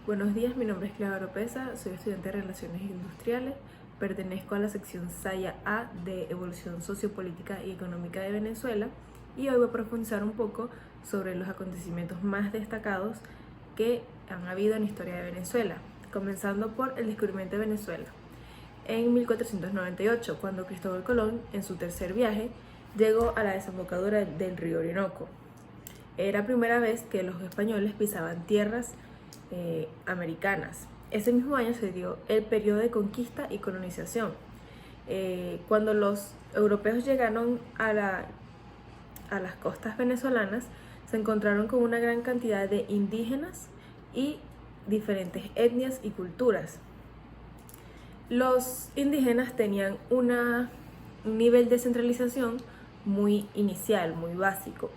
Buenos días, mi nombre es Clara Oropesa, soy estudiante de Relaciones Industriales, pertenezco a la sección SAYA A de Evolución Sociopolítica y Económica de Venezuela y hoy voy a profundizar un poco sobre los acontecimientos más destacados que han habido en la historia de Venezuela, comenzando por el descubrimiento de Venezuela. En 1498, cuando Cristóbal Colón, en su tercer viaje, llegó a la desembocadura del río Orinoco. Era la primera vez que los españoles pisaban tierras americanas. Ese mismo año se dio el periodo de conquista y colonización. Cuando los europeos llegaron a las costas venezolanas, se encontraron con una gran cantidad de indígenas y diferentes etnias y culturas. Los indígenas tenían un nivel de centralización muy inicial, muy básico.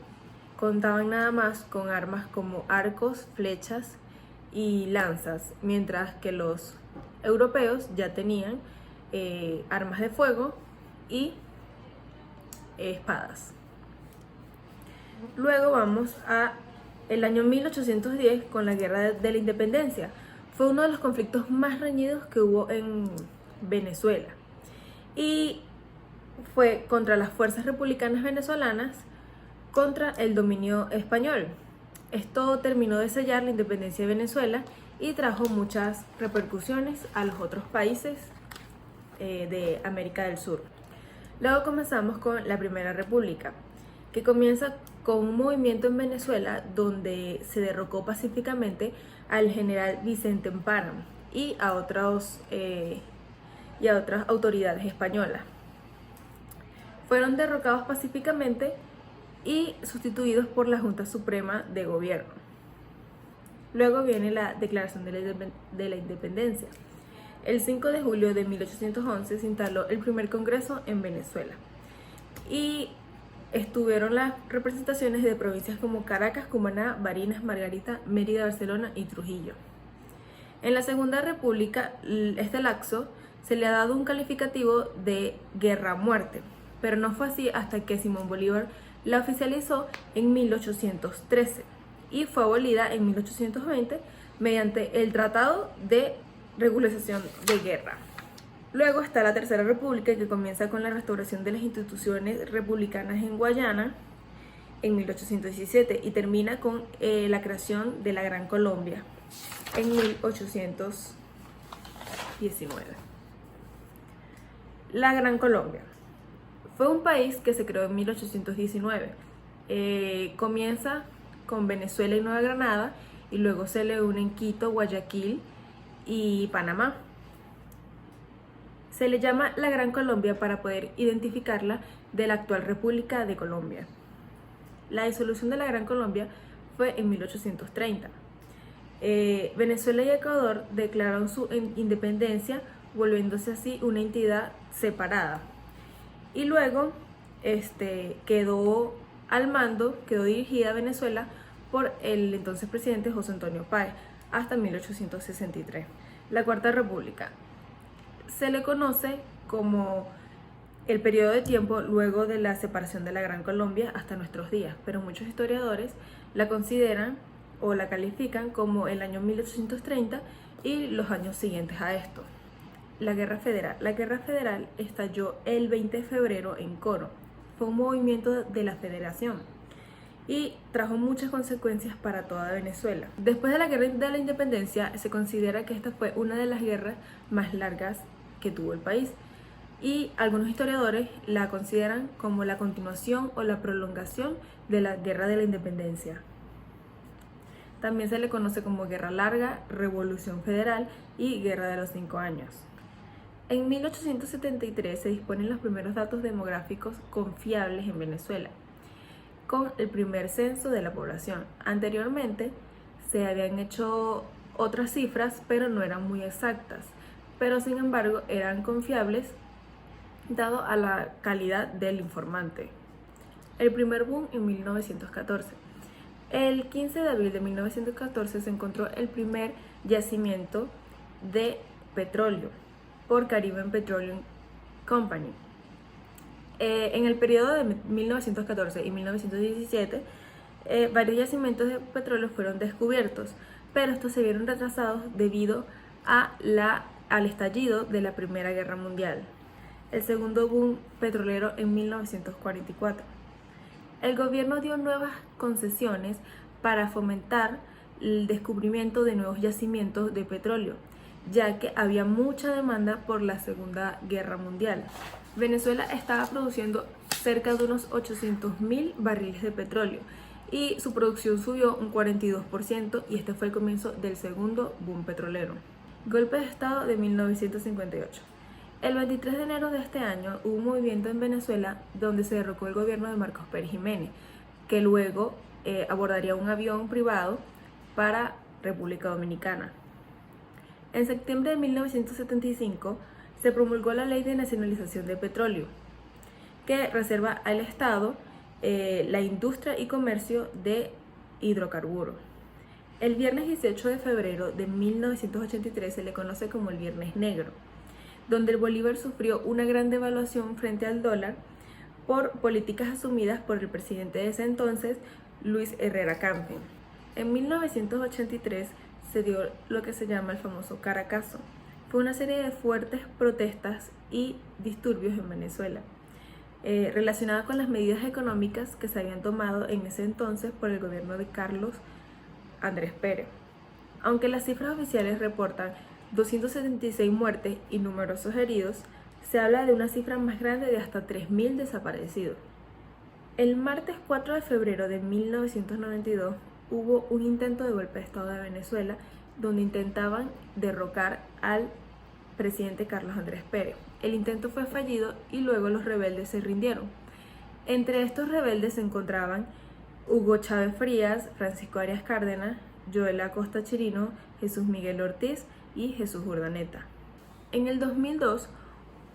Contaban nada más con armas como arcos, flechas y lanzas, mientras que los europeos ya tenían armas de fuego y espadas. Luego vamos a el año 1810 con la Guerra de la Independencia. Fue uno de los conflictos más reñidos que hubo en Venezuela y fue contra las fuerzas republicanas venezolanas contra el dominio español. Esto terminó de sellar la independencia de Venezuela y trajo muchas repercusiones a los otros países de América del Sur. Luego comenzamos con la Primera República, que comienza con un movimiento en Venezuela donde se derrocó pacíficamente al general Vicente Emparan y a otras autoridades españolas. Fueron derrocados pacíficamente y sustituidos por la Junta Suprema de Gobierno. Luego viene la Declaración de la Independencia. El 5 de julio de 1811 se instaló el primer Congreso en Venezuela y estuvieron las representaciones de provincias como Caracas, Cumaná, Barinas, Margarita, Mérida, Barcelona y Trujillo. En la Segunda República, este lapso se le ha dado un calificativo de guerra a muerte, pero no fue así hasta que Simón Bolívar la oficializó en 1813 y fue abolida en 1820 mediante el Tratado de Regularización de Guerra. Luego está la Tercera República, que comienza con la restauración de las instituciones republicanas en Guayana en 1817 y termina con la creación de la Gran Colombia en 1819. La Gran Colombia fue un país que se creó en 1819. Comienza con Venezuela y Nueva Granada y luego se le unen Quito, Guayaquil y Panamá. Se le llama la Gran Colombia para poder identificarla de la actual República de Colombia. La disolución de la Gran Colombia fue en 1830. Venezuela y Ecuador declararon su independencia, volviéndose así una entidad separada. Y luego quedó dirigida a Venezuela por el entonces presidente José Antonio Páez hasta 1863. La Cuarta República se le conoce como el periodo de tiempo luego de la separación de la Gran Colombia hasta nuestros días, pero muchos historiadores la consideran o la califican como el año 1830 y los años siguientes a esto. La Guerra Federal. La Guerra Federal estalló el 20 de febrero en Coro. Fue un movimiento de la Federación y trajo muchas consecuencias para toda Venezuela. Después de la Guerra de la Independencia, se considera que esta fue una de las guerras más largas que tuvo el país y algunos historiadores la consideran como la continuación o la prolongación de la Guerra de la Independencia. También se le conoce como Guerra Larga, Revolución Federal y Guerra de los 5 años. En 1873 se disponen los primeros datos demográficos confiables en Venezuela, con el primer censo de la población. Anteriormente se habían hecho otras cifras, pero no eran muy exactas, pero sin embargo eran confiables dado a la calidad del informante. El primer boom en 1914. El 15 de abril de 1914 se encontró el primer yacimiento de petróleo por Caribbean Petroleum Company. En el periodo de 1914 y 1917, varios yacimientos de petróleo fueron descubiertos, pero estos se vieron retrasados debido al estallido de la Primera Guerra Mundial, el segundo boom petrolero en 1944. El gobierno dio nuevas concesiones para fomentar el descubrimiento de nuevos yacimientos de petróleo, ya que había mucha demanda por la Segunda Guerra Mundial. Venezuela estaba produciendo cerca de unos 800.000 barriles de petróleo y su producción subió un 42% y este fue el comienzo del segundo boom petrolero. Golpe de Estado de 1958. El 23 de enero de este año hubo un movimiento en Venezuela donde se derrocó el gobierno de Marcos Pérez Jiménez, que luego abordaría un avión privado para República Dominicana. En septiembre de 1975 se promulgó la Ley de Nacionalización de Petróleo, que reserva al Estado la industria y comercio de hidrocarburos. El viernes 18 de febrero de 1983 se le conoce como el Viernes Negro, donde el bolívar sufrió una gran devaluación frente al dólar por políticas asumidas por el presidente de ese entonces, Luis Herrera Campin. En 1983 se dio lo que se llama el famoso Caracazo. Fue una serie de fuertes protestas y disturbios en Venezuela, relacionada con las medidas económicas que se habían tomado en ese entonces por el gobierno de Carlos Andrés Pérez. Aunque las cifras oficiales reportan 276 muertes y numerosos heridos, se habla de una cifra más grande de hasta 3.000 desaparecidos. El martes 4 de febrero de 1992 hubo un intento de golpe de Estado de Venezuela donde intentaban derrocar al presidente Carlos Andrés Pérez. El intento fue fallido y luego los rebeldes se rindieron. Entre estos rebeldes se encontraban Hugo Chávez Frías, Francisco Arias Cárdenas, Joel Acosta Chirino, Jesús Miguel Ortiz y Jesús Urdaneta. En el 2002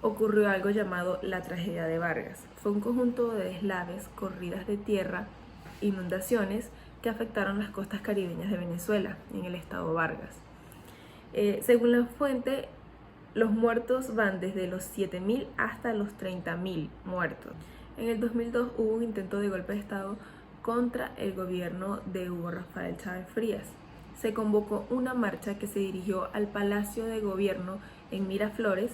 ocurrió algo llamado la tragedia de Vargas. Fue un conjunto de deslaves, corridas de tierra, inundaciones que afectaron las costas caribeñas de Venezuela, en el estado Vargas. Según la fuente, los muertos van desde los 7.000 hasta los 30.000 muertos. En el 2002 hubo un intento de golpe de Estado contra el gobierno de Hugo Rafael Chávez Frías. Se convocó una marcha que se dirigió al Palacio de Gobierno en Miraflores,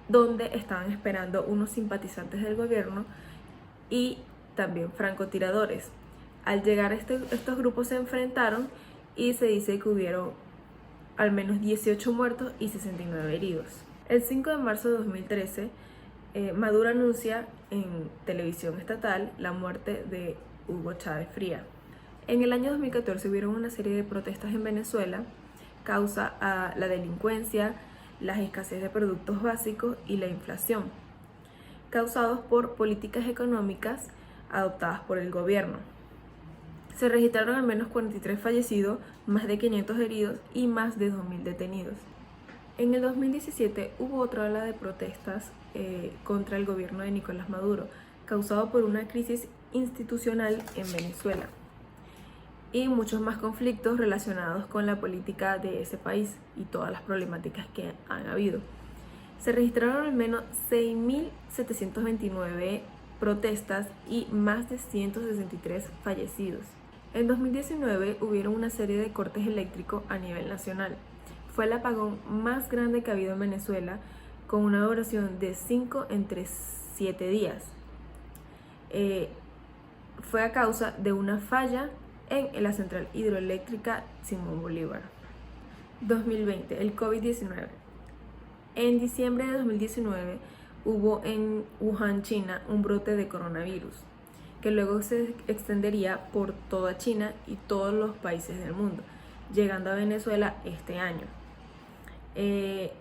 donde estaban esperando unos simpatizantes del gobierno y también francotiradores. Al llegar estos grupos se enfrentaron y se dice que hubieron al menos 18 muertos y 69 heridos. El 5 de marzo de 2013, Maduro anuncia en televisión estatal la muerte de Hugo Chávez Frías. En el año 2014 hubieron una serie de protestas en Venezuela, causa a la delincuencia, la escasez de productos básicos y la inflación, causados por políticas económicas adoptadas por el gobierno. Se registraron al menos 43 fallecidos, más de 500 heridos y más de 2.000 detenidos. En el 2017 hubo otra ola de protestas contra el gobierno de Nicolás Maduro, causado por una crisis institucional en Venezuela y muchos más conflictos relacionados con la política de ese país y todas las problemáticas que han habido. Se registraron al menos 6.729 protestas y más de 163 fallecidos. En 2019 hubieron una serie de cortes eléctricos a nivel nacional. Fue el apagón más grande que ha habido en Venezuela, con una duración de 5 entre 7 días. Fue a causa de una falla en la central hidroeléctrica Simón Bolívar. 2020, el COVID-19. En diciembre de 2019 hubo en Wuhan, China, un brote de coronavirus, que luego se extendería por toda China y todos los países del mundo, llegando a Venezuela este año.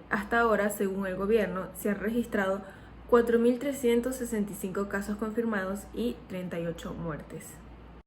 Hasta ahora, según el gobierno, se han registrado 4.365 casos confirmados y 38 muertes.